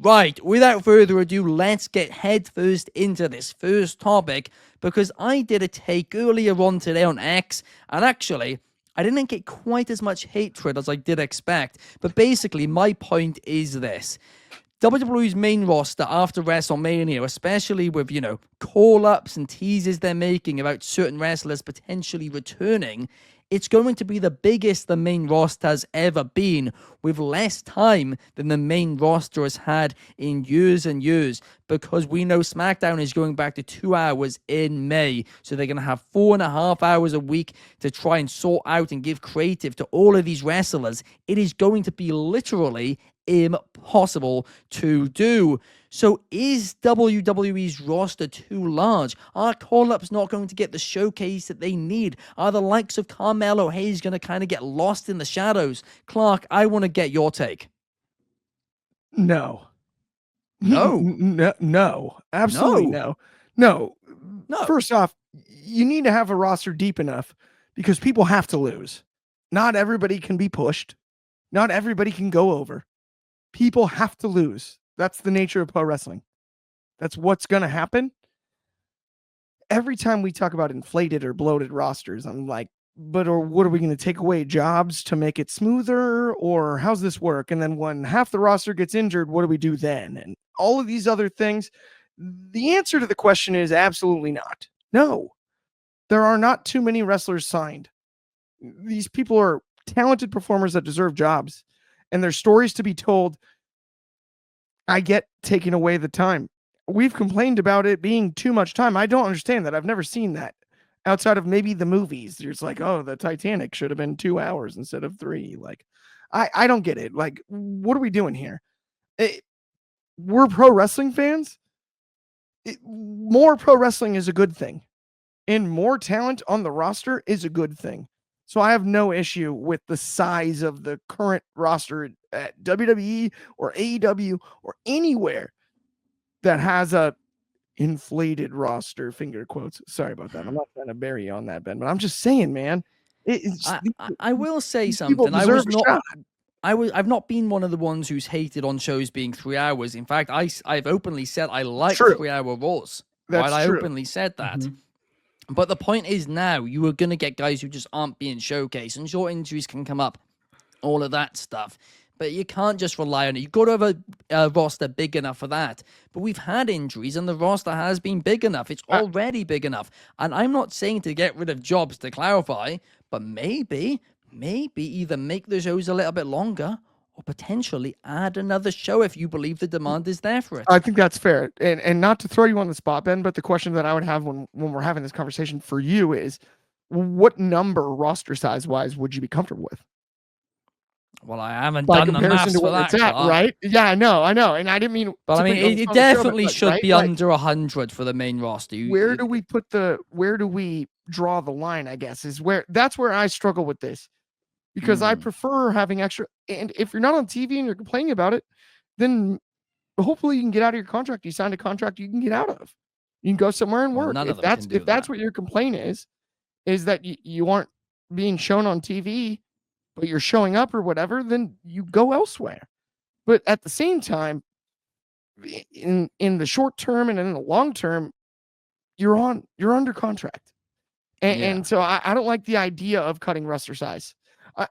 Right, without further ado, let's get headfirst into this first topic, because I did a take earlier on today on X, and actually, I didn't get quite as much hatred as I did expect. But basically, my point is this. WWE's main roster after WrestleMania, especially with, call-ups and teases they're making about certain wrestlers potentially returning, it's going to be the biggest the main roster has ever been, with less time than the main roster has had in years and years, because we know SmackDown is going back to 2 hours in May, so they're going to have 4.5 hours a week to try and sort out and give creative to all of these wrestlers. It is going to be literally impossible to do. So is WWE's roster too large? Are call-ups not going to get the showcase that they need? Are the likes of Carmelo Hayes going to kind of get lost in the shadows? Clark, I want to get your take. No. No. No. Absolutely no. No. First off, you need to have a roster deep enough because people have to lose. Not everybody can be pushed. Not everybody can go over. People have to lose. That's the nature of pro wrestling. That's what's going to happen. Every time we talk about inflated or bloated rosters, I'm like, what are we going to take away jobs to make it smoother? Or how's this work? And then when half the roster gets injured, what do we do then? And all of these other things. The answer to the question is absolutely not. No, there are not too many wrestlers signed. These people are talented performers that deserve jobs, and there's stories to be told. I get taking away the time. We've complained about it being too much time. I don't understand that. I've never seen that outside of maybe the movies. It's like, oh, the Titanic should have been 2 hours instead of 3. Like, I don't get it. Like, what are we doing here? We're pro wrestling fans. More pro wrestling is a good thing, and more talent on the roster is a good thing. So I have no issue with the size of the current roster at WWE or AEW or anywhere that has a inflated roster, finger quotes. Sorry about that. I'm not trying to bury you on that, Ben, but I'm just saying, man. I will say something. I've not been one of the ones who's hated on shows being 3 hours. In fact, I've openly said I like 3-hour Raws. That's right? true. I openly said that. But the point is now you are going to get guys who just aren't being showcased, and short injuries can come up, all of that stuff. But you can't just rely on it. You've got to have a roster big enough for that. But we've had injuries, and the roster has been big enough. It's already big enough. And I'm not saying to get rid of jobs, to clarify, but maybe either make the shows a little bit longer or potentially add another show if you believe the demand is there for it. I think that's fair. And not to throw you on the spot, Ben, but the question that I would have when we're having this conversation for you is, what number roster size wise would you be comfortable with? Well, I haven't done the maths for that, right? Yeah, I know. And I didn't mean. But I mean, it definitely should be under 100 for the main roster. Where do we draw the line? I guess that's where I struggle with this, because I prefer having extra. And if you're not on TV and you're complaining about it, then hopefully you can get out of your contract. You signed a contract you can get out of. You can go somewhere and work. If that's what your complaint is that you aren't being shown on TV, but you're showing up or whatever, then you go elsewhere. But at the same time, in the short term and in the long term, you're under contract. And so I don't like the idea of cutting roster size.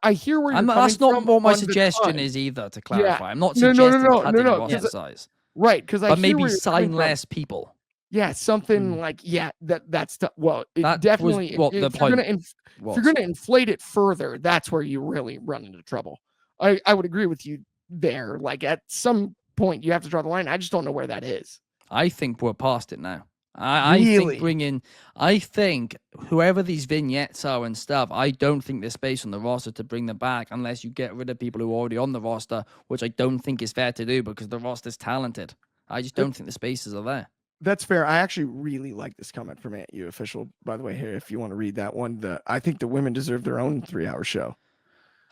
I hear where you're coming from. That's not what my suggestion is either, to clarify. Yeah. I'm not suggesting cutting roster size. Right, because but maybe sign less people. Yeah, something like that's well. That definitely was what the point. If you're going to inflate it further, that's where you really run into trouble. I would agree with you there. Like at some point, you have to draw the line. I just don't know where that is. I think we're past it now. I think whoever these vignettes are and stuff, I don't think there's space on the roster to bring them back unless you get rid of people who are already on the roster, which I don't think is fair to do because the roster's talented. I just don't think the spaces are there. That's fair. I actually really like this comment from Aunt U Official, by the way, here, if you want to read that one. I think the women deserve their own 3-hour show.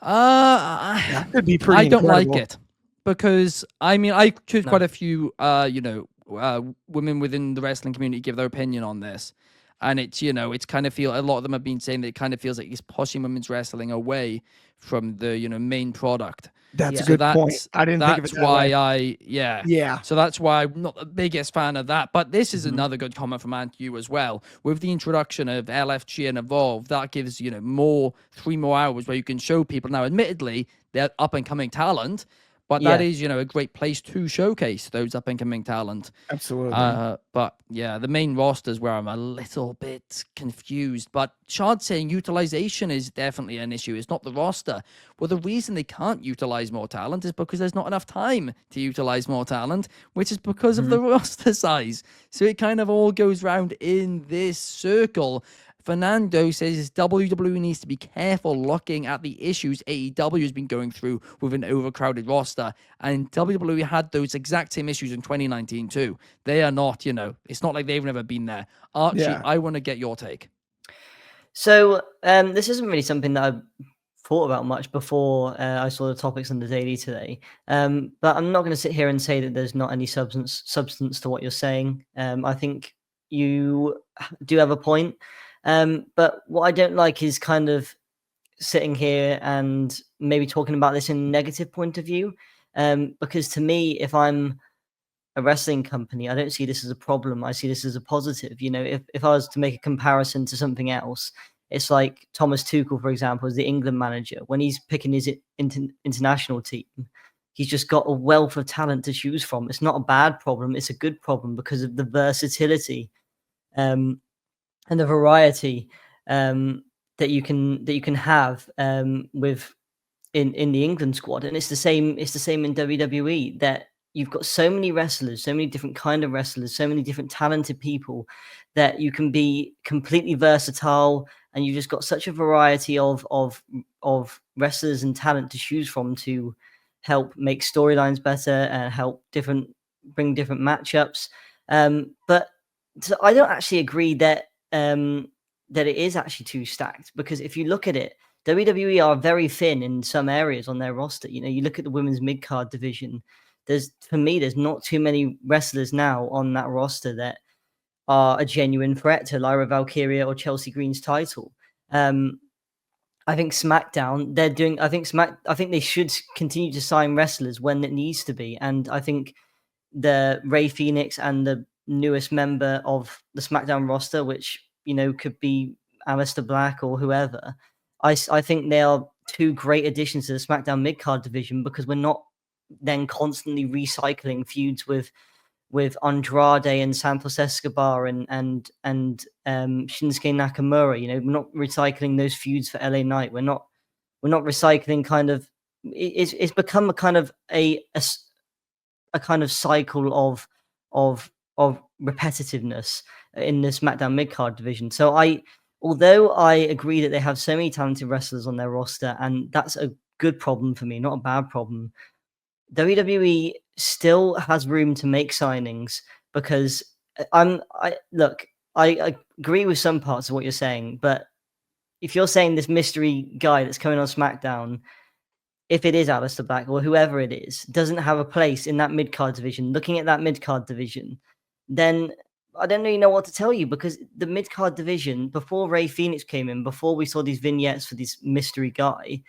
That could be pretty I don't incredible. like it because, I mean, I heard quite a few, women within the wrestling community give their opinion on this. And it's, you know, it's kind of feel a lot of them have been saying that it kind of feels like it's pushing women's wrestling away from the, you know, main product. That's a So good point. I didn't think of it that's that way. why Yeah. So that's why I'm not the biggest fan of that. But this is Mhm. another good comment from Ant you as well. With the introduction of LFG and Evolve, that gives, you know, 3 more hours where you can show people. Now, admittedly, they're up and coming talent, but that is, you know, a great place to showcase those up and coming talent. Absolutely. But yeah, the main roster is where I'm a little bit confused. But Shard's saying utilization is definitely an issue. It's not the roster. Well, the reason they can't utilize more talent is because there's not enough time to utilize more talent, which is because of the roster size. So it kind of all goes round in this circle. Fernando says WWE needs to be careful looking at the issues AEW has been going through with an overcrowded roster. And WWE had those exact same issues in 2019 too. They are not, you know, it's not like they've never been there. Archie, I want to get your take. So this isn't really something that I thought about much before I saw the topics on the daily today. But I'm not going to sit here and say that there's not any substance to what you're saying. I think you do have a point. But what I don't like is kind of sitting here and maybe talking about this in a negative point of view. Because to me, if I'm a wrestling company, I don't see this as a problem. I see this as a positive. You know, if I was to make a comparison to something else, it's like Thomas Tuchel, for example, as the England manager. When he's picking his international team, he's just got a wealth of talent to choose from. It's not a bad problem. It's a good problem because of the versatility and the variety that you can have with in the England squad. And it's the same in WWE, that you've got so many wrestlers, so many different kind of wrestlers, so many different talented people that you can be completely versatile, and you've just got such a variety of wrestlers and talent to choose from to help make storylines better and help bring different matchups. But so I don't actually agree that that it is actually too stacked, because if you look at it, WWE are very thin in some areas on their roster. You know, you look at the women's mid-card division. There's not too many wrestlers now on that roster that are a genuine threat to Lyra Valkyria or Chelsea Green's title. I think SmackDown, I think they should continue to sign wrestlers when it needs to be. And I think the Rey Fenix and the newest member of the SmackDown roster, which, you know, could be Aleister Black or whoever, I think they are two great additions to the SmackDown mid-card division, because we're not then constantly recycling feuds with Andrade and Santos Escobar and Shinsuke Nakamura. You know, we're not recycling those feuds for LA Knight. We're not recycling kind of. It's become a kind of a kind of cycle of repetitiveness in the SmackDown mid-card division. So although I agree that they have so many talented wrestlers on their roster, and that's a good problem for me, not a bad problem, WWE still has room to make signings, because I agree with some parts of what you're saying, but if you're saying this mystery guy that's coming on SmackDown, if it is Aleister Black or whoever it is, doesn't have a place in that mid-card division, looking at that mid-card division, then I don't really know what to tell you, because the mid-card division, before Rey Fenix came in, before we saw these vignettes for this mystery guy,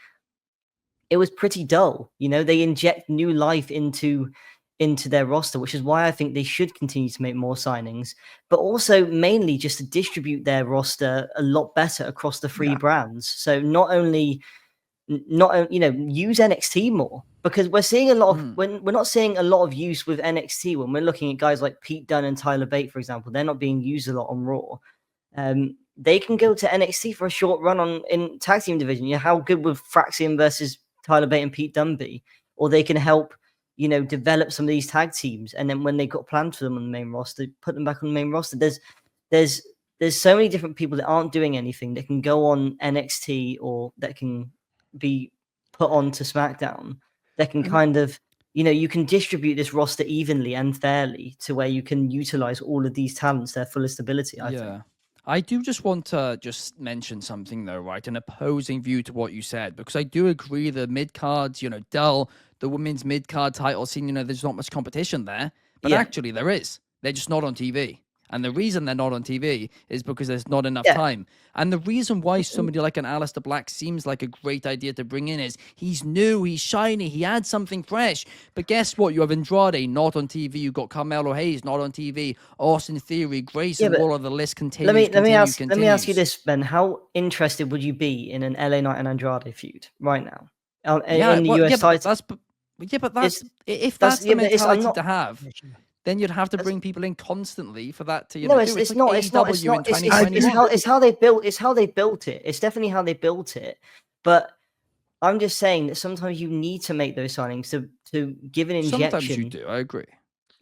it was pretty dull. You know, they inject new life into their roster, which is why I think they should continue to make more signings, but also mainly just to distribute their roster a lot better across the three brands. So not only use NXT more, because we're seeing a lot of when we're not seeing a lot of use with NXT when we're looking at guys like Pete Dunne and Tyler Bate, for example. They're not being used a lot on Raw. They can go to NXT for a short run in tag team division. You know, how good would Fraxian versus Tyler Bate and Pete Dunne be? Or they can help, you know, develop some of these tag teams, and then when they got planned for them on the main roster, put them back on the main roster. There's so many different people that aren't doing anything that can go on NXT, or that can be put onto SmackDown, that can kind of, you know, you can distribute this roster evenly and fairly to where you can utilize all of these talents their fullest ability, I think. I do just want to just mention something though, right? An opposing view to what you said, because I do agree the mid-cards, you know, dull, the women's mid-card title scene, you know, there's not much competition there, but actually there is. They're just not on TV. And the reason they're not on TV is because there's not enough time. And the reason why somebody like an Aleister Black seems like a great idea to bring in is he's new, he's shiny, he adds something fresh. But guess what? You have Andrade not on TV. You got Carmelo Hayes not on TV. Austin Theory, Grayson Waller. The list continues. Let me ask you this, Ben. How interested would you be in an LA Knight and Andrade feud right now? In the US title? But that's if that's the mentality to have. Then you'd have to bring people in constantly for that to, it's how they built it. It's definitely how they built it. But I'm just saying that sometimes you need to make those signings to give an injection. Sometimes you do. I agree.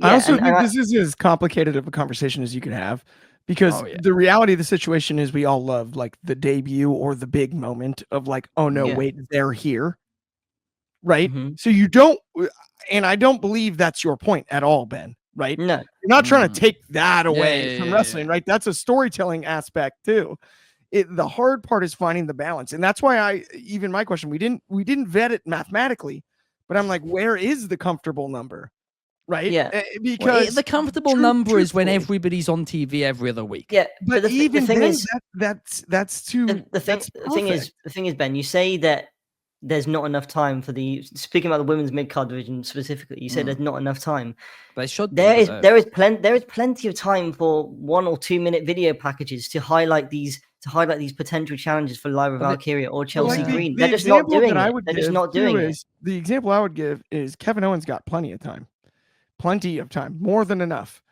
I also think this is as complicated of a conversation as you can have, because the reality of the situation is we all love like the debut or the big moment of like, oh no, wait, they're here. Right. So you don't, and I don't believe that's your point at all, Ben. Right? No, you're not trying to take that away from wrestling, right? That's a storytelling aspect too. The hard part is finding the balance, and that's why my question, we didn't vet it mathematically, but I'm like, where is the comfortable number, right? Yeah, because the comfortable number is when everybody's on TV every other week. Yeah, but the thing is, that's too. The thing is, Ben, you say that there's not enough time for speaking about the women's mid-card division specifically. You said there's not enough time. They should. There is plenty of time for 1 or 2 minute video packages to highlight these potential challenges for Lyra Valkyria or Chelsea Green. They're just not doing it. They're just not doing it. The example I would give is Kevin Owens got plenty of time, more than enough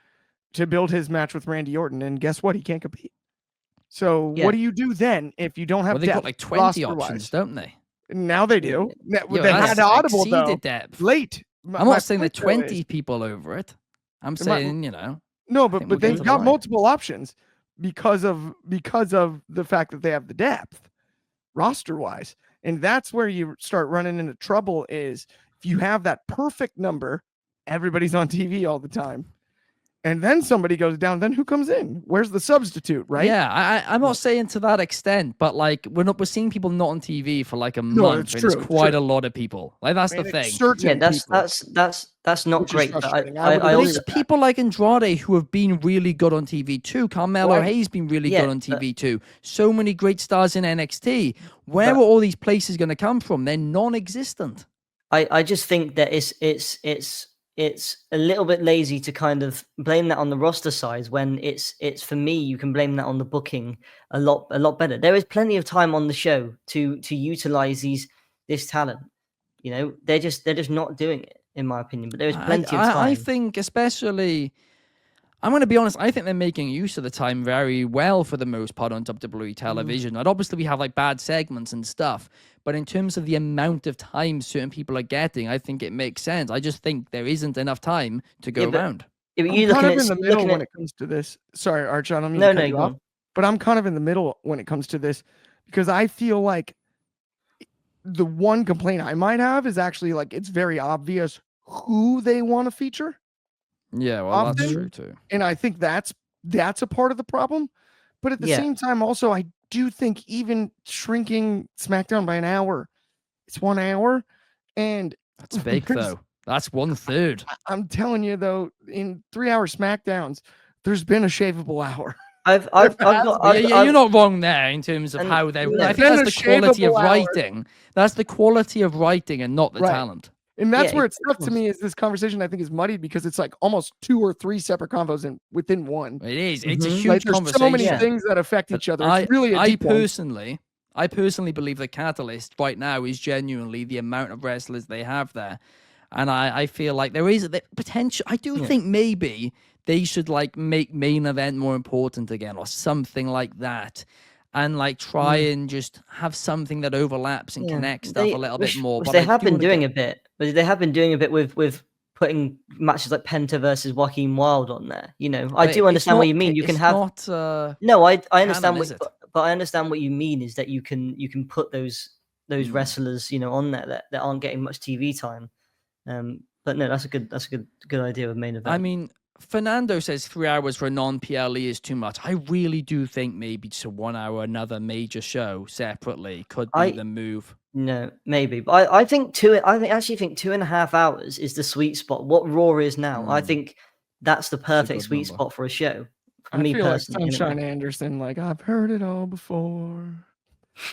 to build his match with Randy Orton, and guess what? He can't compete. So what do you do then if you don't have? They've got like 20 options, don't they? Now they do. They had Audible though. Depth. Late. I'm not saying there are 20 people over it. I'm saying, No, but they've got multiple options because of the fact that they have the depth roster wise. And that's where you start running into trouble is if you have that perfect number, everybody's on TV all the time. And then somebody goes down, then who comes in? Where's the substitute, right? Yeah, I'm not saying to that extent, but like we're seeing people not on TV for like a month, and it's quite a lot of people. Like that's the thing. That's not great. There's people like Andrade who have been really good on TV too. Carmelo Hayes been really good on TV too. So many great stars in NXT. Where are all these places going to come from? They're non-existent. I just think that it's a little bit lazy to kind of blame that on the roster size when it's for me, you can blame that on the booking a lot better. There is plenty of time on the show to utilize this talent. They're just not doing it, in my opinion. But there is plenty of time. I think, especially, I'm going to be honest, I think they're making use of the time very well for the most part on WWE television. And obviously we have like bad segments and stuff, but in terms of the amount of time certain people are getting, I think it makes sense. I just think there isn't enough time to go around. I'm kind of in the middle when it comes to this. Sorry, Archie, I don't mean to cut you off, but I'm kind of in the middle when it comes to this because I feel like the one complaint I might have is actually like it's very obvious who they want to feature. Yeah, well, that's true too. And I think that's a part of the problem. But at the same time, also, I do think even shrinking SmackDown by an hour, it's 1 hour. And that's big, though. That's 1/3. I'm telling you, though, in 3-hour SmackDowns, there's been a shavable hour. You're not wrong there in terms of how they. I think that's the quality of writing. That's the quality of writing and not the talent. And that's where it's tough to me is this conversation I think is muddied because it's like almost 2 or 3 separate convos within one. It is. It's a huge conversation. There's so many things that affect each other. It's really a deep one. I personally believe the catalyst right now is genuinely the amount of wrestlers they have there. And I feel like there is a potential. I do think maybe they should like make main event more important again or something like that. And like try and just have something that overlaps and connects stuff a little bit more. But they have been doing a bit. But they have been doing a bit with putting matches like Penta versus Joaquin Wilde on there. I do understand what you mean. You can have I understand but I understand what you mean is that you can put those wrestlers on there that aren't getting much TV time. But no, that's a good idea of main event. I mean, Fernando says 3 hours for a non-PLE is too much. I really do think maybe just a 1 hour, another major show separately could be the move. No, maybe, but I think 2.5 hours is the sweet spot. What Raw is now, I think that's the perfect sweet spot for a show. For me feel like personally, Sunshine Anderson, like I've heard it all before.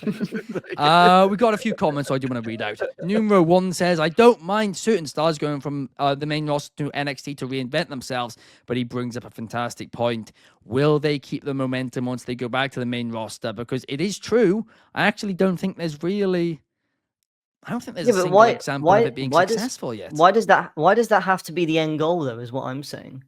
We got a few comments I do want to read out. Numero 1 says, I don't mind certain stars going from the main roster to NXT to reinvent themselves, but he brings up a fantastic point. Will they keep the momentum once they go back to the main roster? Because it is true. I actually don't think there's a single example of it being successful yet. Why does that have to be the end goal, though, is what I'm saying.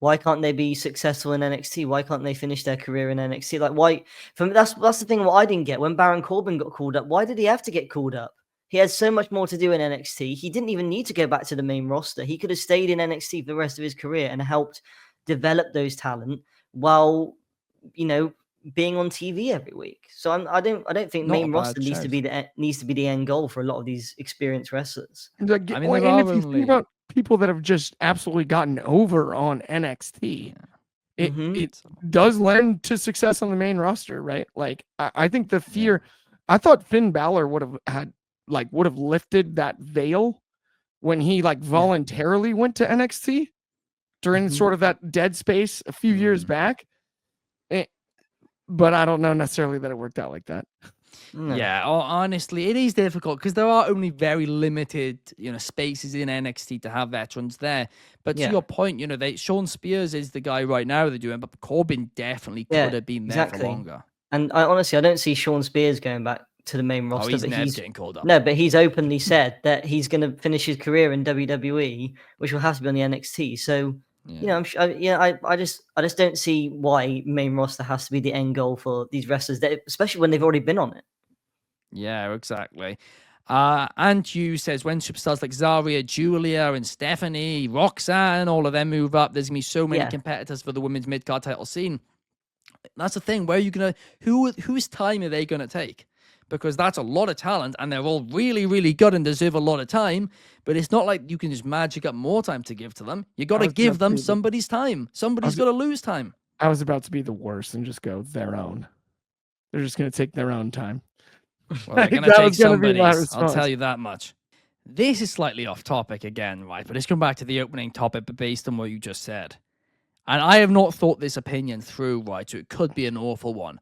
Why can't they be successful in NXT? Why can't they finish their career in NXT? Like, why? That's the thing. What I didn't get when Baron Corbin got called up. Why did he have to get called up? He had so much more to do in NXT. He didn't even need to go back to the main roster. He could have stayed in NXT for the rest of his career and helped develop those talent while, being on TV every week. So I don't think main roster needs to be the end goal for a lot of these experienced wrestlers. And if you think about people that have just absolutely gotten over on NXT, it does lend to success on the main roster, right? Like I think the fear, I thought Finn Balor would have lifted that veil when he voluntarily went to NXT during sort of that dead space a few years back. But I don't know necessarily that it worked out like that. No. Yeah, honestly, it is difficult because there are only very limited, spaces in NXT to have veterans there. But to your point, Sean Spears is the guy right now they're doing, but Corbin definitely could have been there for longer. And I don't see Sean Spears going back to the main roster. He's never getting called up. No, but he's openly said that he's going to finish his career in WWE, which will have to be on the NXT. So. Yeah. I just don't see why main roster has to be the end goal for these wrestlers, especially when they've already been on it. Yeah, exactly. And you says when superstars like Zarya, Julia, and Stephanie, Roxanne, all of them move up, there's gonna be so many competitors for the women's mid-card title scene. That's the thing. Where are you gonna? Whose time are they gonna take? Because that's a lot of talent, and they're all really, really good and deserve a lot of time. But it's not like you can just magic up more time to give to them. You got to give them somebody's time. Somebody's got to lose time. I was about to be the worst and just go their own. They're just going to take their own time. Well, they're going to take somebody's. I'll tell you that much. This is slightly off topic again, right? But let's come back to the opening topic, but based on what you just said. And I have not thought this opinion through, right? So it could be an awful one.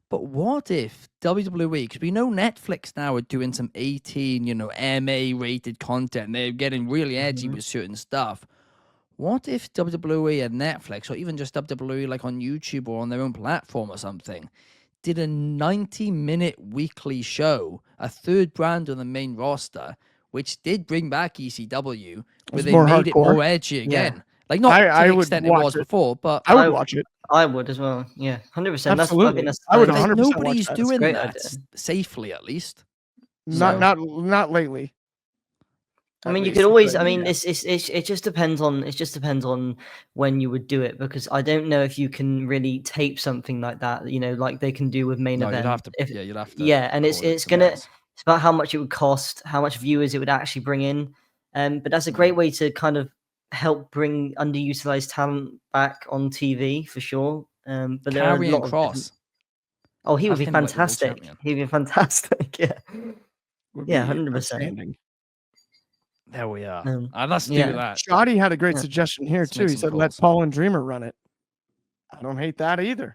But what if WWE, because we know Netflix now are doing some 18, MA-rated content. They're getting really edgy with certain stuff. What if WWE and Netflix, or even just WWE like on YouTube or on their own platform or something, did a 90-minute weekly show, a third brand on the main roster, which did bring back ECW, where they made it more edgy again. Yeah. Like, not to the extent it was before, but... I would watch it. I would as well. Yeah, 100%. Absolutely. I would 100% Nobody's watch doing that safely, at least. Not lately. I mean, you could always. I mean, it just depends on when you would do it, because I don't know if you can really tape something like that. Like they can do with main event. You'd have to. You'd have to. Yeah, and it's about how much it would cost, how much viewers it would actually bring in. But that's a great way to kind of help bring underutilized talent back on TV for sure. But there are a lot of Cross. Oh, he would be fantastic. He'd be fantastic. Yeah. Yeah, 100%. There we are. Let's do that. Shoddy had a great suggestion here too. He said, "Let Paul and Dreamer run it." I don't hate that either.